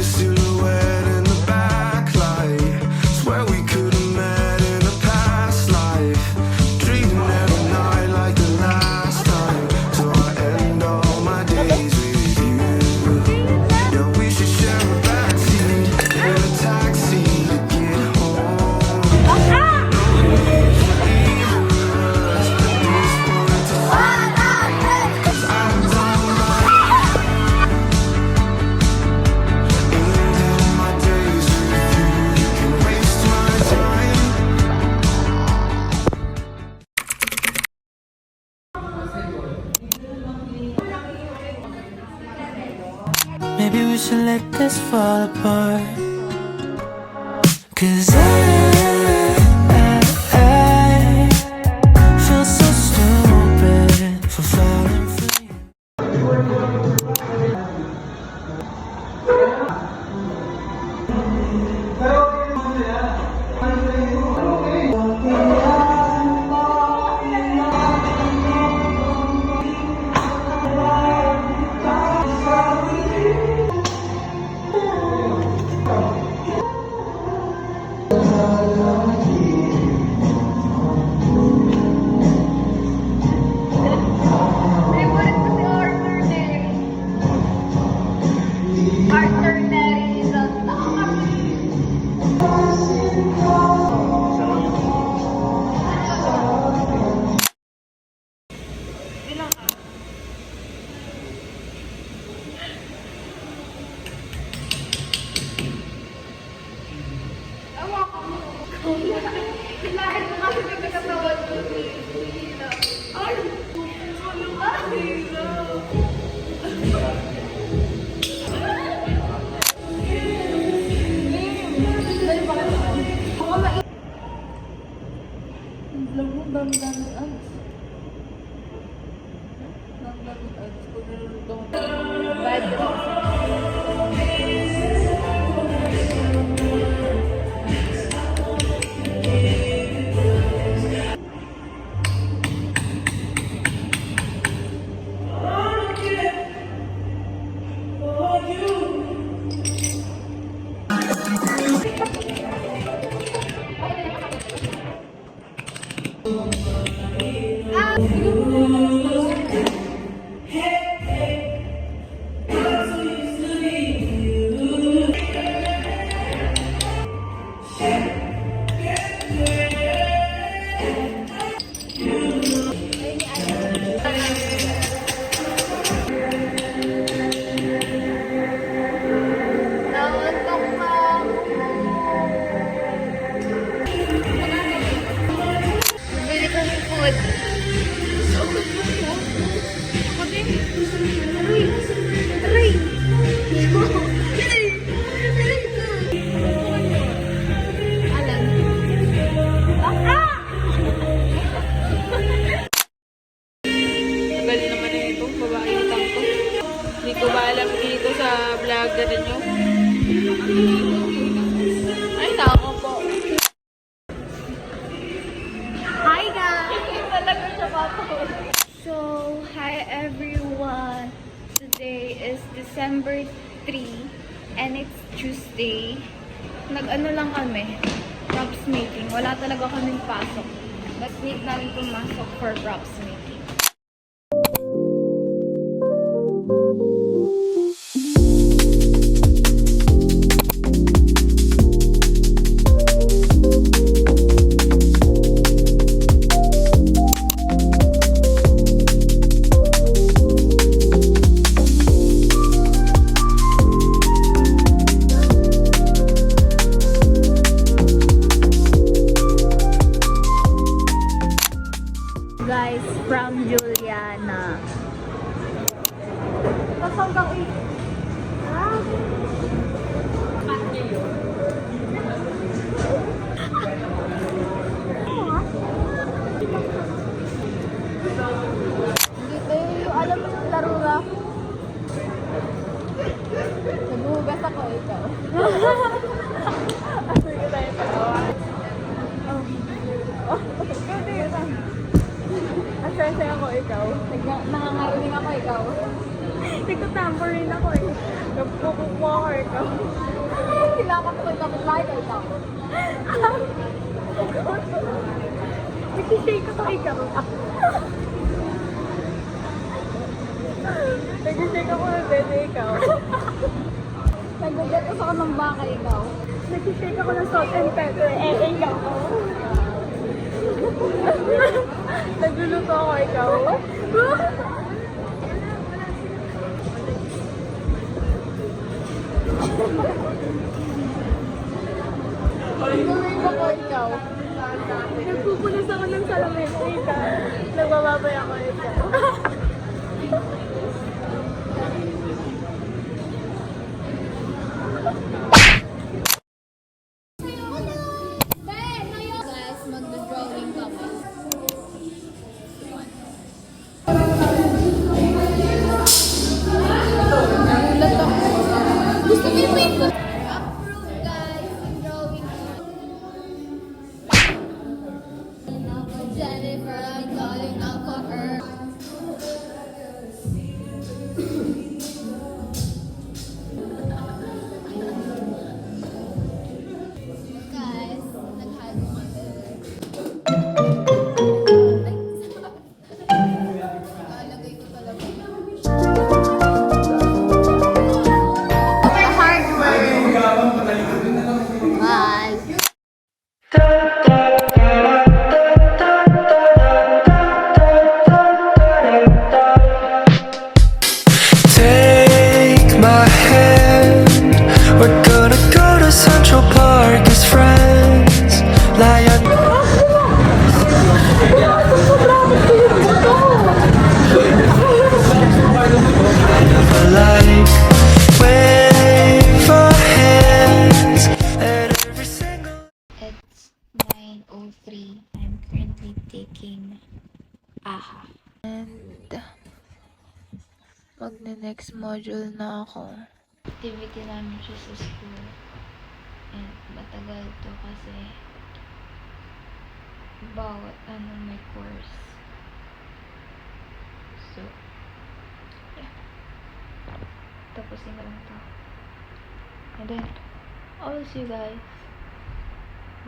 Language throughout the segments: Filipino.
your silhouette in the backlight. Swear we could have met in a past life. Dreaming every night like the last time. So I end all my days with you. Yeah, we should share a backseat in a taxi to get home. No need for either of us at this point to fight. 'Cause I don't like ending my days with you. You can waste my time. Maybe we should let this fall apart. 'Cause I feel so stupid for falling for you. Favorite ko si Arthur Neri. Arthur Neri is a Lahat mo kasi nagkakatawan ko. Ay! Ano ba? Naantok na. Bili ko ng food. Ako din. Aray! Alam. Tagal naman na itong babae na tangko. Hindi ko ba alam dito sa vlogger nyo. Ay, nako po. Hi guys! Talaga siya papo. So, hi everyone! Today is December 3 and it's Tuesday. Nag-ano lang kami, props making. Wala talaga kaming pasok. But need namin pumasok for props making. Guys, from Juliana. Pasang ka uy. Ah. Dito yung alam mo yung larura. Naghuhugas ako ikaw. Sige tayo pa. Ikaw din. Ang saya ako ikaw. Nangangaroling ako ikaw. Ikaw tambourine ako eh. Nagpukukuha ko ikaw. Kailangan ko kapit-bahay ka ikaw. Nag-shake ako ikaw. Nag-shake ako ng bebe ikaw. Nagbagat ako ng baka ikaw. Nag-shake ako ng salt and pepper. Ikaw. Nagluluto ako ikaw. Nagbagat ako ikaw. Nagpupunas ako ng salamin. Ikaw. Nagbababay ako ikaw. Guys, magda-drawing kami. Nagulat ako. Gusto mo yung wait ko? Approve guys, yung drawing ko. Jennifer, I'm calling out for her. Guys, nag-hide mo kami. Ilalagay ko talaga. The hard work. Bye. Take my hand. We're gonna go to Central Park as friends. Lie on like wave our hands at every single. It's 9:03. I'm currently taking AHA. And magne-next module na ako. Activity namin siya sa school. And matagal to kasi bawat may course. So, yeah. Tapusin ko lang to. And then, I'll see you guys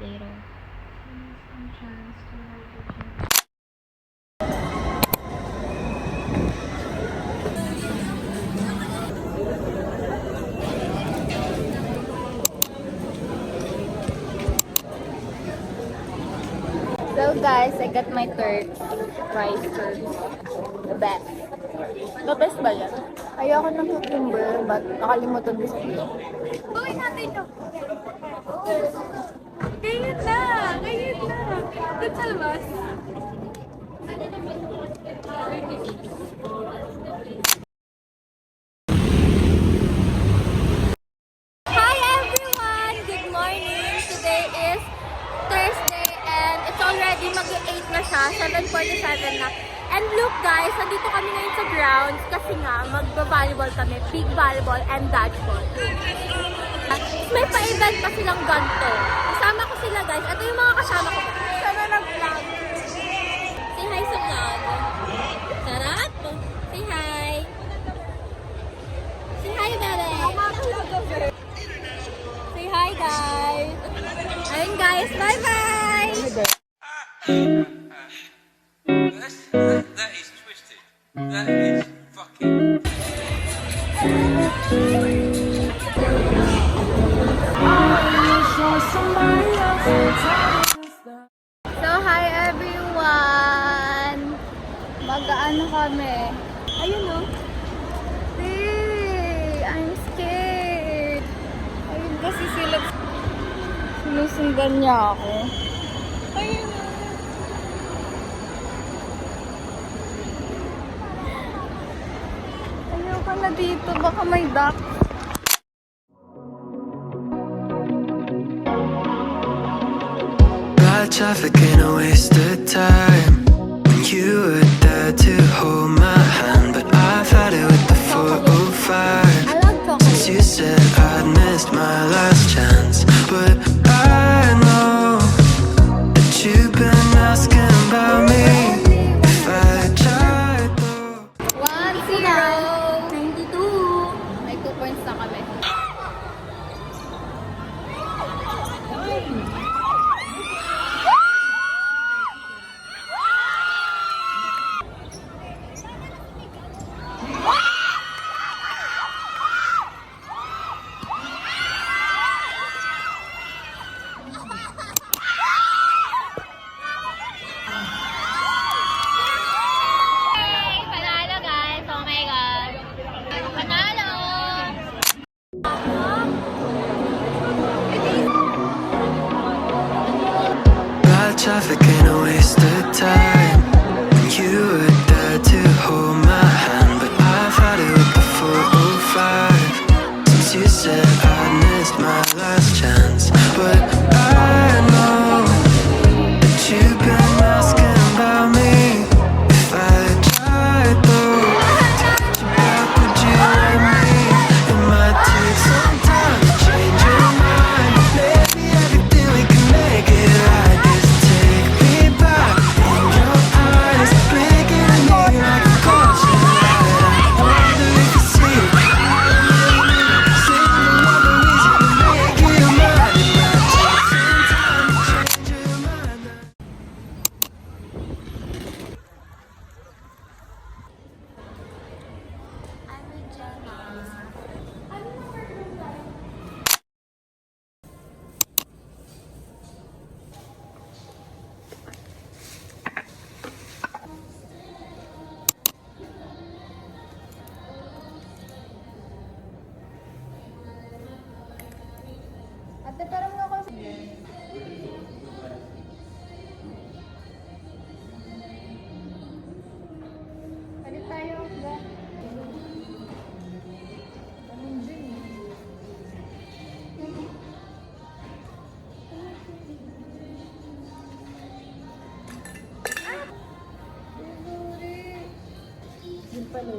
later. Some chance to hydrogen. So guys, I got my Turks. Rice Turks. The best. The best ba yan? Ayoko ng cucumber, but nakalimutan ko sa iyo. Gawin natin to. Ngayon na! Ngayon na! Doon sa labas. Hi everyone! Good morning! Today is Thursday and it's already mag-8 na siya. 7:47 na. And look guys, nandito kami ngayon sa grounds kasi nga magba-volleyball kami. Big volleyball and dodgeball. May pa-event pa silang ganito. Kasama ko sila guys. Ito yung mga kasama ko. Sana nag-vlog. Say hi sa vlog. Sarap! Say hi! Say hi, bebe! Say hi, guys! Ayun, guys! Bye-bye! That is twisted. That is fucking. So, hi everyone! Mag-ano kami? Ayun o. Hey! I'm scared! Ayun kasi sila. Sinusundan niya ako. Ayun o. Ayoko na dito. Baka may duck. Bad traffic ain't a waste of time. When you were there to hold my hand, but I've had it with the 405. I love chocolate. Since you said I'd missed my last chance, but I know that you've been asking about me. If I tried though. 1-0. 92. Ate, parang ako. Palit tayo. Ba? Ganun din eh. Yun pala.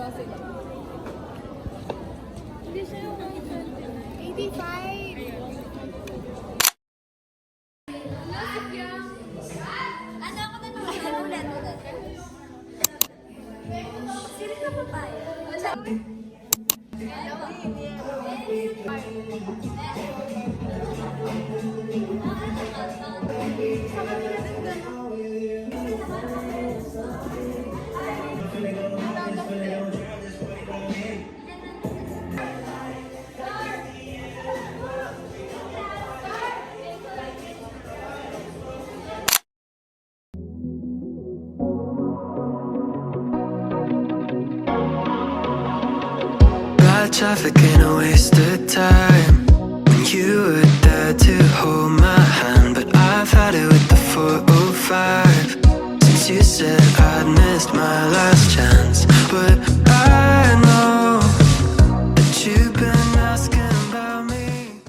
Kasi lang. Hindi siya yung 85. Ano ako na naman? Ulan. Sino ka pa ba? Bad traffic ain't a waste of time. When you were there to hold my hand, but I've had it with the 405 since you said I'd missed my last chance. But I know that you've been asking about me.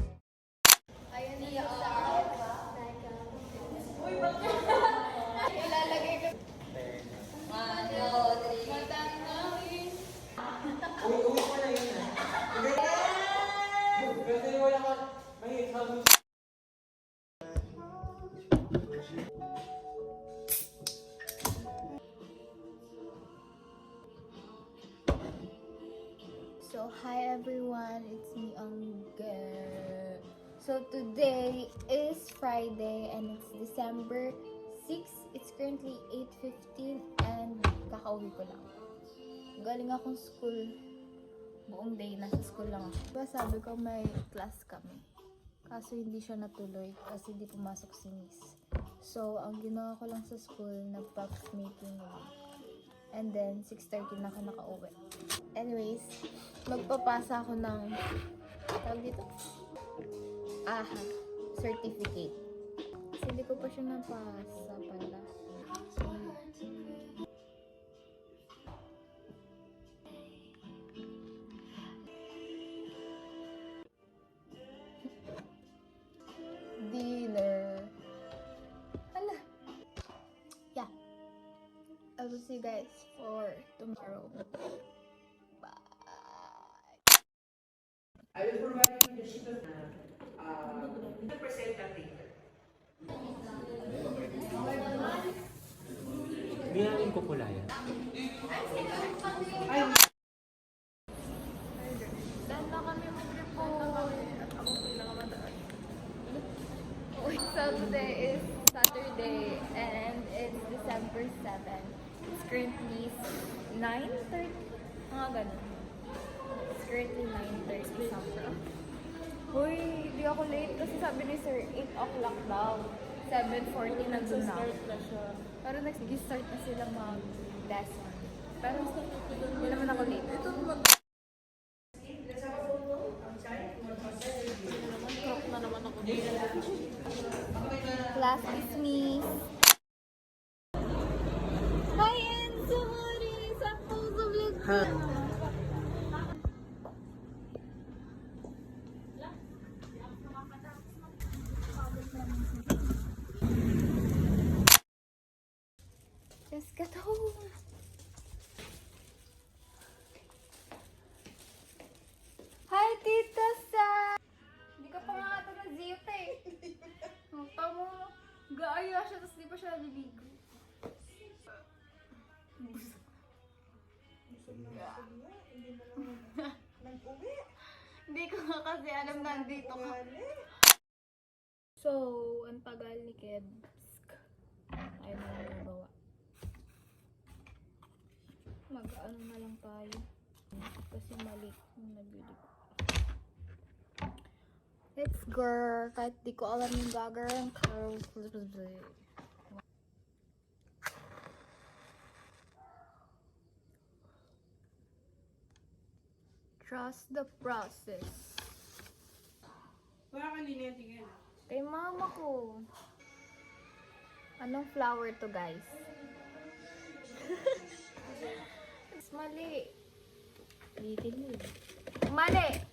So, hi everyone, it's me, Angger. So, today is Friday and it's December 6. It's currently 8:15 and kakauwi ko lang. Galing akong school. Buong day, nasa school lang ako. Diba sabi ko may class kami. Kaso hindi siya natuloy kasi hindi pumasok si Miss. So, ang ginawa ko lang sa school, nag-props meeting lang. And then, 6:30 na ako nakauwi. Anyways, magpapasa ako ng, tawag dito? AHA, certificate. Kasi hindi ko pa siya napasa pala. Dinner. Hala. Yeah. I will see you guys for tomorrow. Bye. I will provide you the sheet of 100% of data. Ginamit ko pula yan. Dahil na kami mag-report. Ako pinakamadaan. So today is Saturday and it's December 7. It's currently 9:30. Mga ganun. It's currently 9:30 something. Uy, hindi ako late kasi sabi ni Sir 8 o'clock daw. 7:40 nandun na. Pero nag-start na sila mag-lesson. Pero hindi naman ako late. Class dismissed. Hi, Enzo Mori! Sakto sa vlog ko. Let's get home. Hi, Tita Sa! Hindi ka pa nga ata na-zip eh. Mukha mo, gaaya siya, tapos di pa siya naliligo. Hindi ko nga kasi alam na nandito ka. So, ang tagal ni Kebsk. Ayaw na lang nagawa. Mag-ano na lang tayo. Kasi mali yung nabili ko. Let's go. Kahit di ko alam yung gagawin. Trust the process. Para kanina yung tingin. Kay mama ko. Anong flower to, guys? It's mali. Didilig. Mali!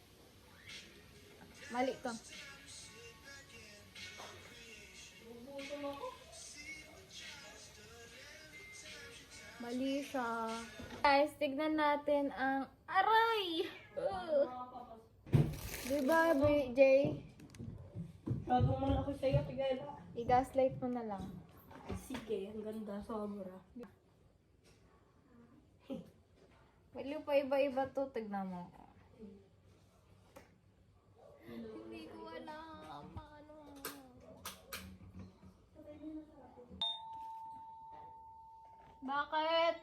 Mali to. Mali siya. Guys, tignan natin ang aray! Ugh. Diba, Jay? Bagong malaki sa'yo, tigala. I-gaslight mo na lang. Sige, ang ganda, sobra. Wali pa iba-iba to. Tignan mo. Hindi ko alam. Paano? Bakit?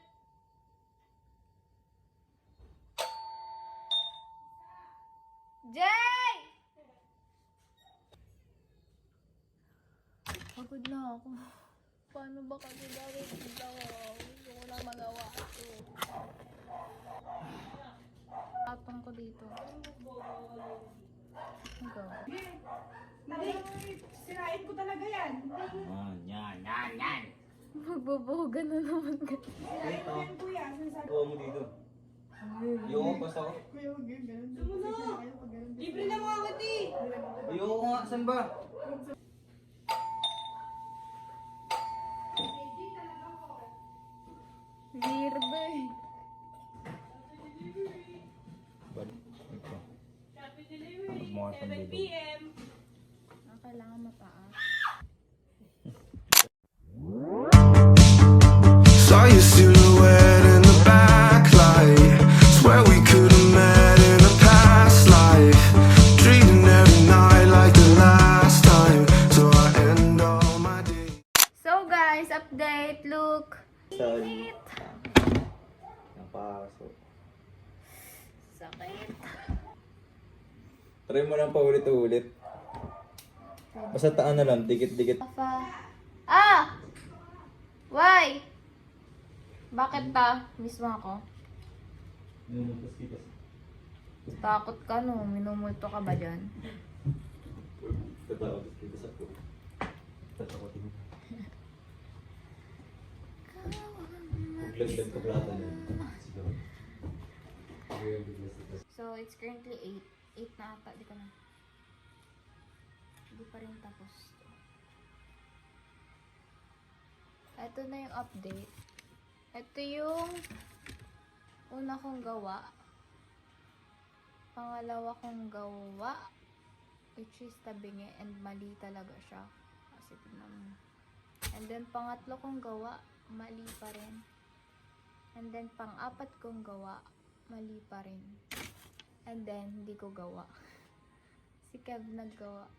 Jay! Pagod na ako. Paano ba kasi bakit ito? Gusto ko lang magawa ito. Atong ko dito. Go. Hindi, sirain ko talaga yan. Yan. Magbubuhugan na naman ka. Dito. Yan kuya, sinasabi Oo mo dito. Yung pas ako. kuya, huwag yung ganun. Pasensya na kayo pag ganun. Libre na mo ako, di! Ayoko nga, saan ba? Virbe. Happy delivery! Mga 7 p.m. Ang kailangan mataas. Saw your silhouette in the backlight. Swear we could have met in a past life. Dreaming every night like the last time. So I end all my days. So guys, update. Look. Sorry. Napasok. Sakit. Try mo lang paulit-ulit. Basta taan na lang, dikit-dikit. Ah! Why? Bakit ta? Miss mo ako? Takot ka no? Minumulto ka ba dyan? So, it's currently 8. 8 na ata. Di ko na. Hindi pa rin tapos. Ito na yung update. Ito yung una kong gawa. Pangalawa kong gawa. Which is tabingi and mali talaga siya. Kasi tignan mo. And then pangatlo kong gawa. Mali pa rin. And then pang-apat kong gawa. Mali pa rin. And then hindi ko gawa. Si Kev naggawa.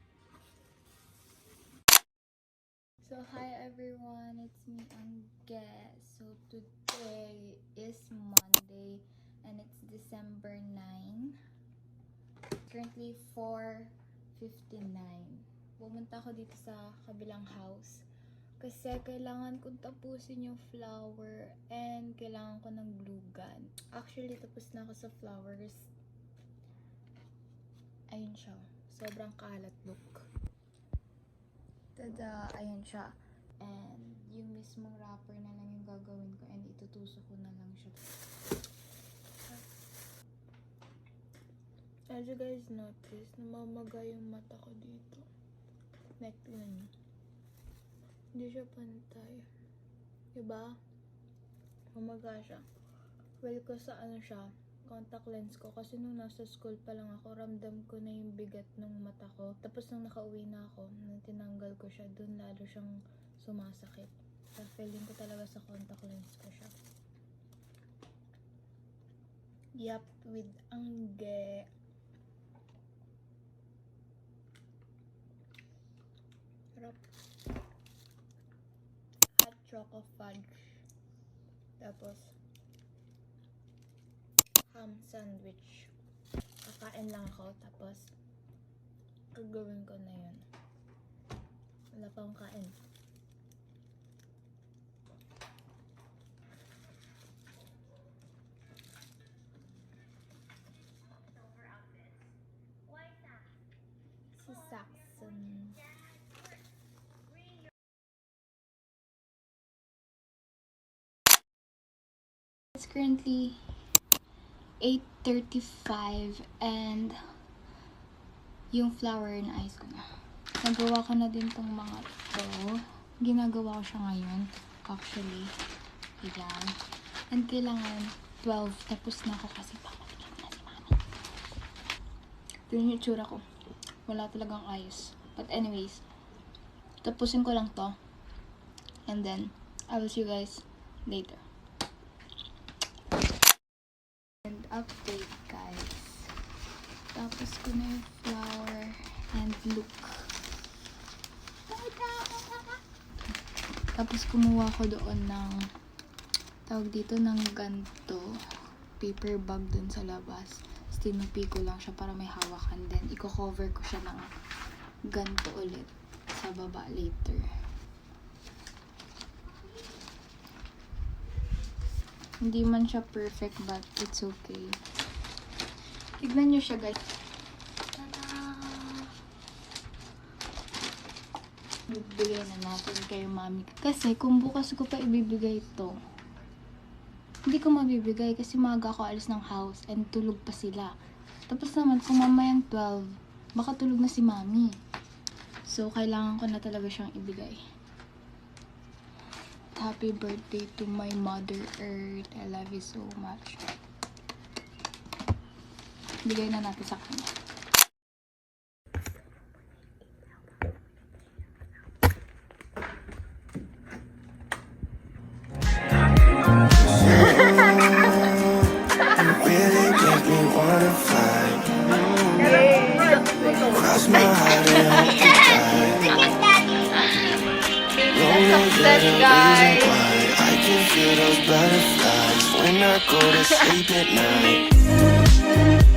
So, hi everyone, it's me, Angge. So, today is Monday and it's December 9. Currently 4:59. Pumunta ako dito sa kabilang house kasi kailangan kong tapusin yung flower and kailangan ko ng glue gun. Actually, tapos na ako sa flowers. Ayun siya. Sobrang kalat, look. Tada, ayun siya. And yung mismong wrapper na lang yung gagawin ko and itutusok ko na lang siya. As you guys notice, namamaga yung mata ko dito. Like, tignan nyo. Hindi siya pantay. Diba? Mamaga siya. Well, ko sa ano siya, contact lens ko. Kasi nung nasa school pa lang ako, ramdam ko na yung bigat ng mata ko. Tapos nung nakauwi na ako, nung tinanggal ko siya, dun lalo siyang sumasakit. So, feeling ko talaga sa contact lens ko siya. Yup, with Angge. Harap. Hot choco fudge. Tapos, ham sandwich. Kakain lang ako, tapos gagawin ko na yun. Wala pa akong kain. It's currently 8:35 and yung flower na ice ko na. Nagawa ko na din tong mga to. Ginagawa ko siya ngayon. Actually. Ayan. And kailangan 12. Tapos na ako kasi pamatigyan na si mami. Ito yung itsura ko. Wala talagang ayos. But anyways, tapusin ko lang to. And then, I will see you guys later. And update, guys. Tapos ko na yung flower and look. Tapos kumuha ko doon ng tawag dito ng ganto. Paper bag dun sa labas. Tinupi ko lang siya para may hawakan. Then, i-cover ko siya ng ganto ulit sa baba later. Hindi man siya perfect but it's okay. Tignan nyo siya, guys. Bibigay na natin kay mami. Kasi kung bukas ko pa ibibigay ito, hindi ko mabibigay kasi maaga ako alis ng house and tulog pa sila. Tapos naman, kung mamayang 12, baka tulog na si mami. So, kailangan ko na talaga siyang ibigay. Happy birthday to my Mother Earth. I love you so much. Bigay na natin sa kanya. Really make me wanna fly. Cross my heart and hope to Success, guys! I can feel those butterflies when I go to sleep at night.